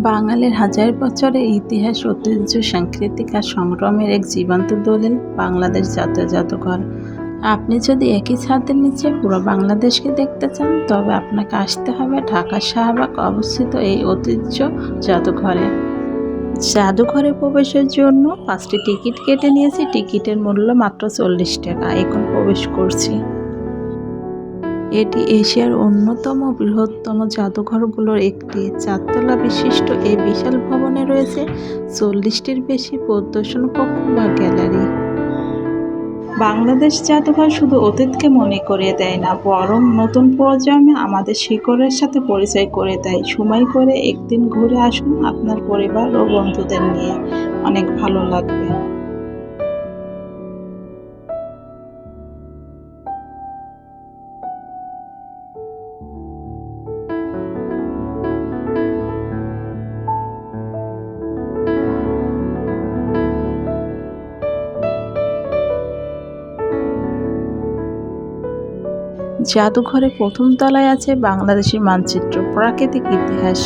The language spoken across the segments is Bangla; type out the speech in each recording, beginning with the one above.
বাঙালির হাজার বছরের ইতিহাস, ঐতিহ্য, সাংস্কৃতিক আর সংগ্রামের এক জীবন্ত দলিল বাংলাদেশ জাতীয় জাদুঘর। আপনি যদি একই ছাদের নিচে পুরো বাংলাদেশকে দেখতে চান, তবে আপনাকে আসতে হবে ঢাকার শাহবাগ অবস্থিত এই ঐতিহ্য জাদুঘরে। জাদুঘরে প্রবেশের জন্য 5টি টিকিট কেটে নিয়েছি। টিকিটের মূল্য মাত্র 40 টাকা। এখন প্রবেশ করছি। এটি এশিয়ার অন্যতম বৃহত্তম জাদুঘরগুলোর একটি। 4 তলা বিশিষ্ট এই বিশাল ভবনে রয়েছে 40টির বেশি প্রদর্শন কক্ষ বা গ্যালারি। বাংলাদেশ জাদুঘর শুধু অতীতকে মনে করিয়ে দেয় না, বরং নতুন প্রজন্মে আমাদের শিকড়ের সাথে পরিচয় করে দেয়। সময় করে একদিন ঘুরে আসুন আপনার পরিবার ও বন্ধুদের নিয়ে, অনেক ভালো লাগবে। জাদুঘরের প্রথম তলায় আছে বাংলাদেশের মানচিত্র, প্রাকৃতিক ইতিহাস,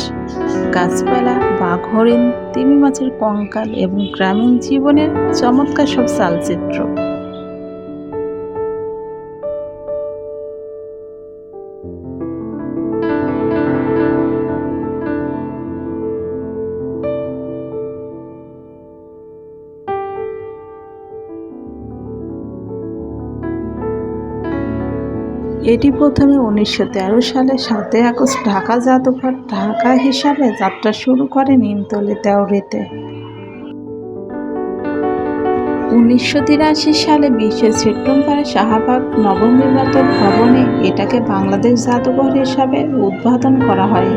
গাছপালা, বাঘ, হরিণ, তিমি মাছের কঙ্কাল এবং গ্রামীণ জীবনের চমৎকার সব চালচিত্র। এটি প্রথমে 1913 সালে 7 আগস্ট ঢাকা জাদুঘর ঢাকা হিসাবে যাত্রা শুরু করে নিমতলী দেওরীতে। 1983 সালে 20 সেপ্টেম্বর শাহবাগ নবনির্মিত ভবনে এটাকে বাংলাদেশ জাদুঘর হিসাবে উদ্বোধন করা হয়।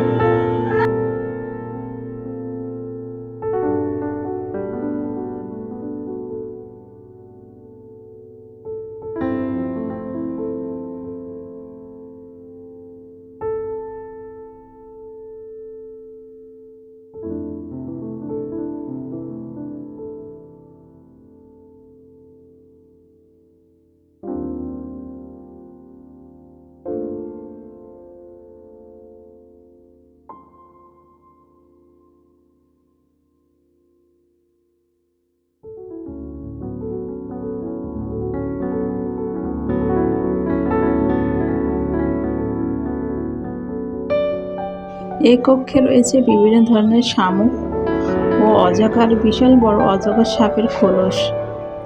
এই কক্ষে রয়েছে বিভিন্ন ধরনের শামুক ও অজগর, বিশাল বড় অজগর সাপের খোলস,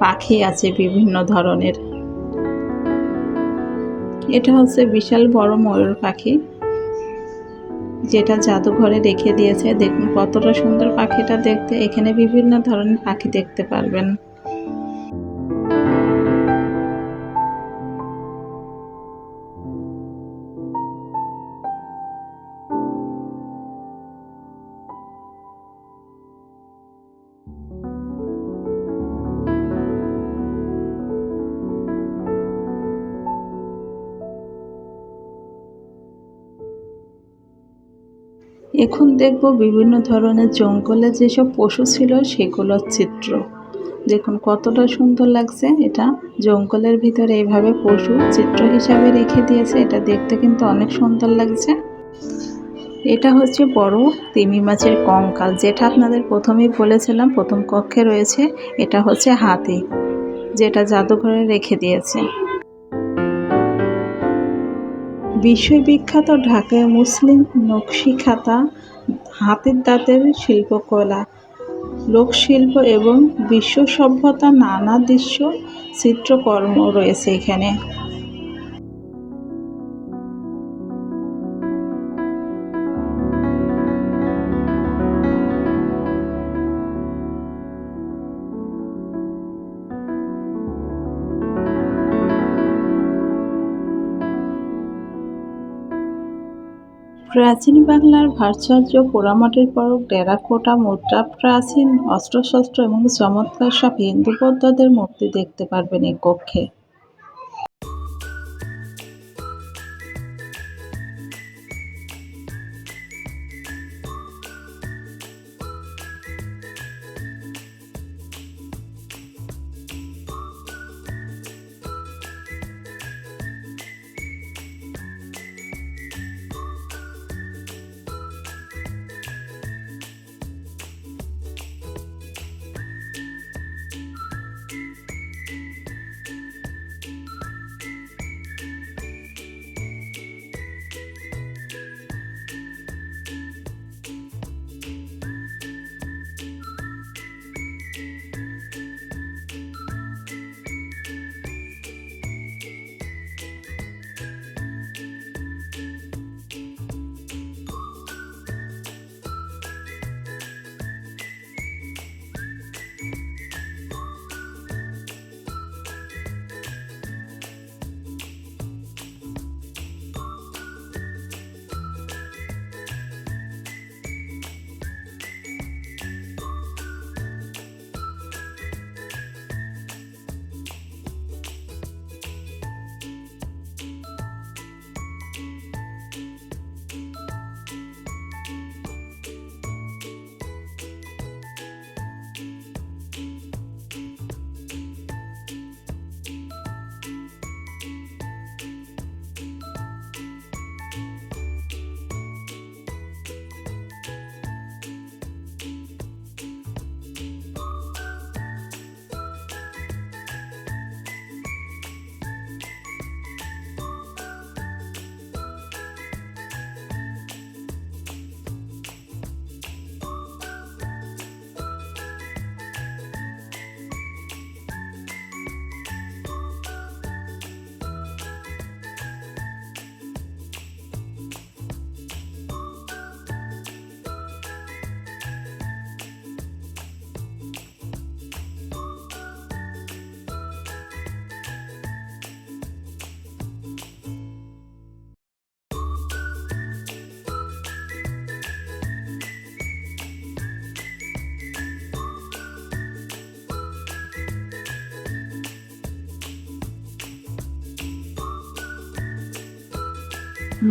পাখি আছে বিভিন্ন ধরনের। এটা হচ্ছে বিশাল বড় ময়ূর পাখি, যেটা জাদুঘরে রেখে দিয়েছে। দেখুন কতটা সুন্দর পাখিটা দেখতে। এখানে বিভিন্ন ধরনের পাখি দেখতে পারবেন। এখন দেখব বিভিন্ন ধরনের জঙ্গলে যেসব পশু ছিল সেগুলোর চিত্র। দেখুন কতটা সুন্দর লাগছে। এটা জঙ্গলের ভিতরে এইভাবে পশু চিত্র হিসাবে রেখে দিয়েছে। এটা দেখতে কিন্তু অনেক সুন্দর লাগছে। এটা হচ্ছে বড় তিমি মাছের কঙ্কাল, যেটা আপনাদের প্রথমেই বলেছিলাম প্রথম কক্ষে রয়েছে। এটা হচ্ছে হাতি, যেটা জাদুঘরে রেখে দিয়েছে। বিশ্ববিখ্যাত ঢাকায় মুসলিম নকশি খাতা, হাতির দাঁতের শিল্পকলা, লোকশিল্প এবং বিশ্ব সভ্যতার নানা দৃশ্য চিত্রকর্ম রয়েছে এখানে। প্রাচীন বাংলার ভাস্কর্য, পোড়ামাটির পরক, টেরাকোটা মুদ্রা, প্রাচীন অস্ত্রশস্ত্র এবং চমৎকার সব হিন্দু বৌদ্ধদের মূর্তি দেখতে পারবেন এই কক্ষে।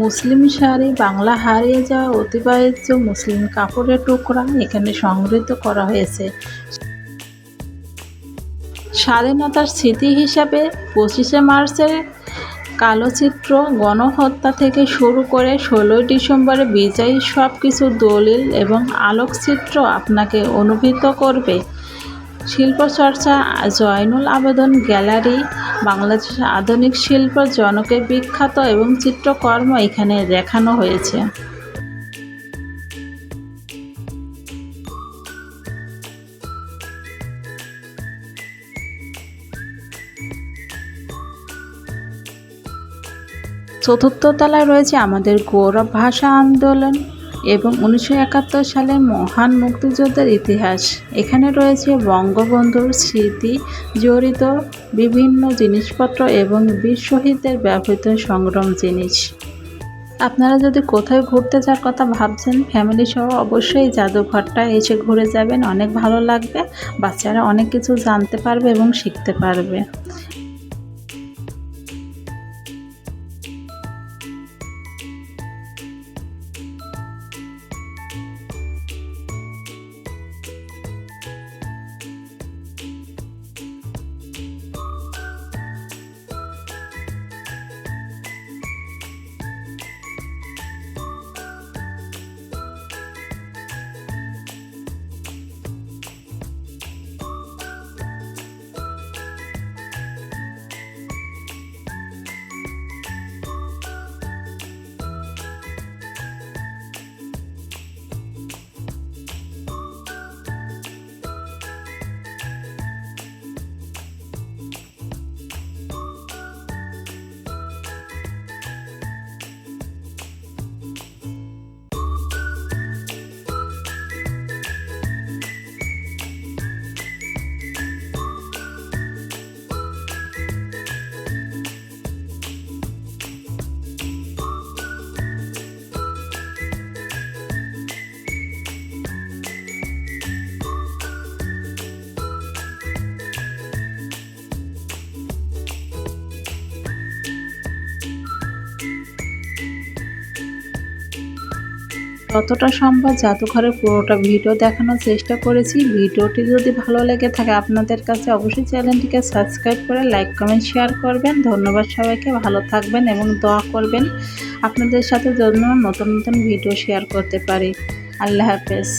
মুসলিম শাড়ি, বাংলা হারিয়ে যাওয়া অতিবাহিত মুসলিম কাপড়ের টুকরা এখানে সংগৃহীত করা হয়েছে। স্বাধীনতার স্মৃতি হিসাবে 25শে মার্চের কালো চিত্র, গণহত্যা থেকে শুরু করে 16ই ডিসেম্বরে বিজয়ী সব কিছু দলিল এবং আলোকচিত্র আপনাকে অনুভূত করবে। শিল্পচর্চা জয়নুল আবেদন গ্যালারি বাংলাদেশের আধুনিক শিল্প জনকের বিখ্যাত এবং চিত্রকর্ম এখানে দেখানো হয়েছে। চতুর্থ তলায় রয়েছে আমাদের গৌরব ভাষা আন্দোলন এবং 1971 সালের মহান মুক্তিযুদ্ধের ইতিহাস। এখানে রয়েছে বঙ্গবন্ধুর স্মৃতি জড়িত বিভিন্ন জিনিসপত্র এবং বীর শহীদদের ব্যবহৃত সংগ্রাম জিনিস। আপনারা যদি কোথাও ঘুরতে যাওয়ার কথা ভাবছেন ফ্যামিলি সহ অবশ্যই জাদুঘরটা এসে ঘুরে যাবেন, অনেক ভালো লাগবে। বাচ্চারা অনেক কিছু জানতে পারবে এবং শিখতে পারবে। যতটা সম্ভব জাদুঘরের পুরোটা ভিডিও দেখানোর চেষ্টা করেছি। ভিডিওটি যদি ভালো লেগে থাকে আপনাদের কাছে অবশ্যই চ্যানেলটিকে সাবস্ক্রাইব করে লাইক কমেন্ট শেয়ার করবেন। ধন্যবাদ সবাইকে, ভালো থাকবেন এবং দোয়া করবেন আপনাদের সাথে যেন নতুন নতুন ভিডিও শেয়ার করতে পারি। আল্লাহ হাফেজ।